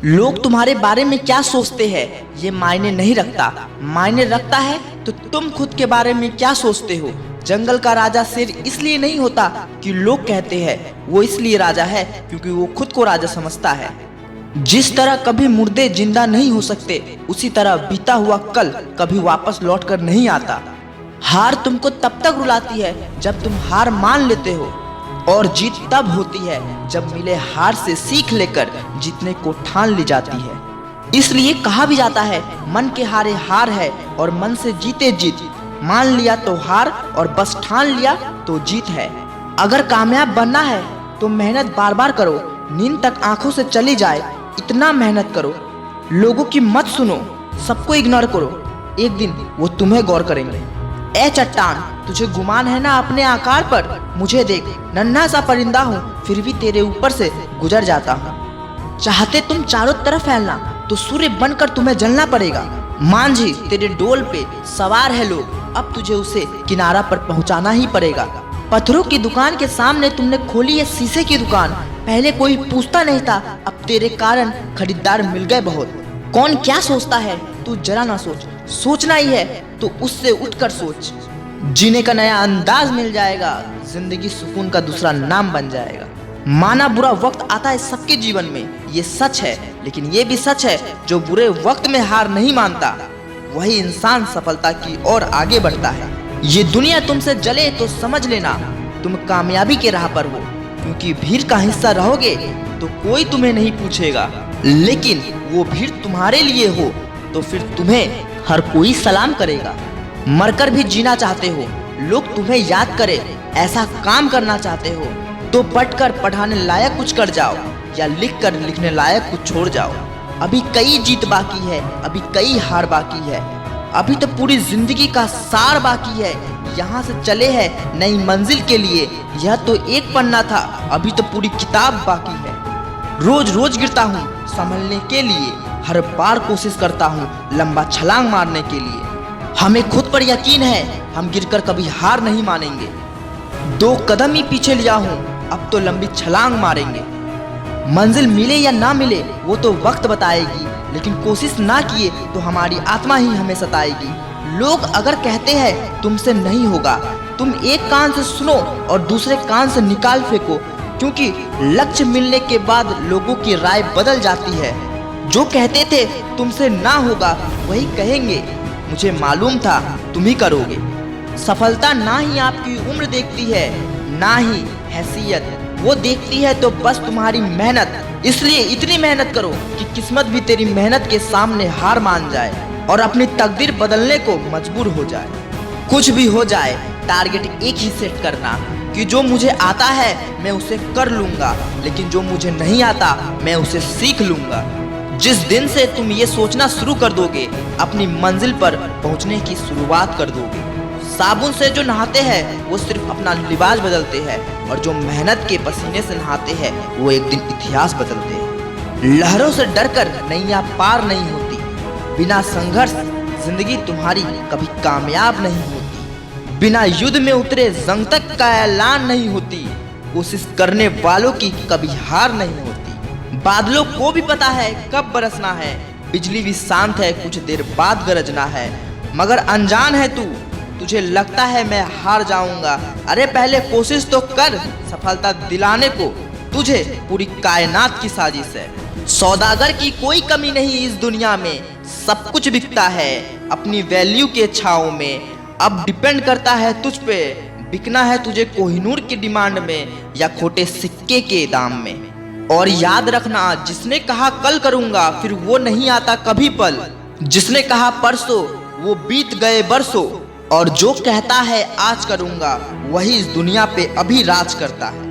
लोग तुम्हारे बारे में क्या सोचते हैं ये मायने नहीं रखता, मायने रखता है तो तुम खुद के बारे में क्या सोचते हो। जंगल का राजा शेर इसलिए नहीं होता कि लोग कहते हैं, वो इसलिए राजा है क्योंकि वो खुद को राजा समझता है। जिस तरह कभी मुर्दे जिंदा नहीं हो सकते, उसी तरह बीता हुआ कल कभी वापस लौट कर नहीं आता। हार तुमको तब तक रुलाती है जब तुम हार मान लेते हो, और जीत तब होती है जब मिले हार से सीख लेकर जीतने को ठान ली जाती है। इसलिए कहा भी जाता है, मन के हारे हार है और मन से जीते जीत। मान लिया तो हार और बस ठान लिया तो जीत है। अगर कामयाब बनना है तो मेहनत बार बार करो, नींद तक आंखों से चली जाए इतना मेहनत करो। लोगों की मत सुनो, सबको इग्नोर करो, एक दिन वो तुम्हें गौर करेंगे। ए चट्टान, तुझे गुमान है ना अपने आकार पर? मुझे देख, नन्हा सा परिंदा हूँ फिर भी तेरे ऊपर से गुजर जाता हूँ। चाहते तुम चारों तरफ फैलना तो सूर्य बनकर तुम्हें जलना पड़ेगा। मांझी, तेरे डोल पे सवार है लोग, अब तुझे उसे किनारा पर पहुँचाना ही पड़ेगा। पत्थरों की दुकान के सामने तुमने खोली है शीशे की दुकान। पहले कोई पूछता नहीं था, अब तेरे कारण खरीदार मिल गए बहुत। कौन क्या सोचता है तू जरा ना सोच, सोचना ही है तो उससे उठकर सोच। जीने का नया अंदाज मिल जाएगा, जिंदगी सुकून का दूसरा नाम बन जाएगा। माना बुरा वक्त आता है सबके जीवन में, ये सच है, लेकिन ये भी सच है जो बुरे वक्त में हार नहीं मानता वही इंसान सफलता की ओर आगे बढ़ता है। ये दुनिया तुमसे जले तो समझ लेना तुम कामयाबी के राह पर हो, क्योंकि भीड़ का हिस्सा रहोगे तो कोई तुम्हें नहीं पूछेगा, लेकिन वो भीड़ तुम्हारे लिए हो तो फिर तुम्हें हर कोई सलाम करेगा। मरकर भी जीना चाहते हो, लोग तुम्हें याद करे, ऐसा काम करना चाहते हो तो पढ़कर पढ़ाने लायक कुछ कर जाओ या लिख कर लिखने लायक कुछ छोड़ जाओ। अभी कई जीत बाकी है, अभी कई हार बाकी है, अभी तो पूरी जिंदगी का सार बाकी है। यहाँ से चले हैं नई मंजिल के लिए, यह तो एक पन्ना था, अभी तो पूरी किताब बाकी है। रोज रोज गिरता हूँ संभलने के लिए, हर बार कोशिश करता हूँ लंबा छलांग मारने के लिए। हमें खुद पर यकीन है, हम गिरकर कभी हार नहीं मानेंगे। 2 कदम ही पीछे लिया हूँ, अब तो लंबी छलांग मारेंगे। मंजिल मिले या ना मिले वो तो वक्त बताएगी, लेकिन कोशिश ना किए तो हमारी आत्मा ही हमें सताएगी। लोग अगर कहते हैं तुमसे नहीं होगा, तुम एक कान से सुनो और दूसरे कान से निकाल फेंको, क्योंकि लक्ष्य मिलने के बाद लोगों की राय बदल जाती है। जो कहते थे तुमसे ना होगा वही कहेंगे, मुझे मालूम था तुम ही करोगे। सफलता ना ही आपकी उम्र देखती है ना ही हैसियत, वो देखती है तो बस तुम्हारी मेहनत। इसलिए इतनी मेहनत करो कि किस्मत भी तेरी मेहनत के सामने हार मान जाए और अपनी तकदीर बदलने को मजबूर हो जाए। कुछ भी हो जाए, टारगेट एक ही सेट करना कि जो मुझे आता है मैं उसे कर लूंगा, लेकिन जो मुझे नहीं आता मैं उसे सीख लूंगा। जिस दिन से तुम ये सोचना शुरू कर दोगे, अपनी मंजिल पर पहुंचने की शुरुआत कर दोगे। साबुन से जो नहाते हैं वो सिर्फ अपना लिबास बदलते हैं, और जो मेहनत के पसीने से नहाते हैं वो एक दिन इतिहास बदलते हैं। लहरों से डरकर नैया पार नहीं होती, बिना संघर्ष जिंदगी तुम्हारी कभी कामयाब नहीं होती। बिना युद्ध में उतरे जंग तक का ऐलान नहीं होती, कोशिश करने वालों की कभी हार नहीं होती। बादलों को भी पता है कब बरसना है, बिजली भी शांत है कुछ देर बाद गरजना है, मगर अनजान है तू, तुझे लगता है मैं हार जाऊंगा। अरे पहले कोशिश तो कर, सफलता दिलाने को तुझे पूरी कायनात की साजिश है। सौदागर की कोई कमी नहीं इस दुनिया में, सब कुछ बिकता है अपनी वैल्यू के छाव में। अब डिपेंड करता है तुझ पे, बिकना है तुझे कोहिनूर की डिमांड में या खोटे सिक्के के दाम में। और याद रखना, जिसने कहा कल करूंगा फिर वो नहीं आता कभी पल, जिसने कहा परसों वो बीत गए बरसों, और जो कहता है आज करूंगा वही इस दुनिया पे अभी राज करता है।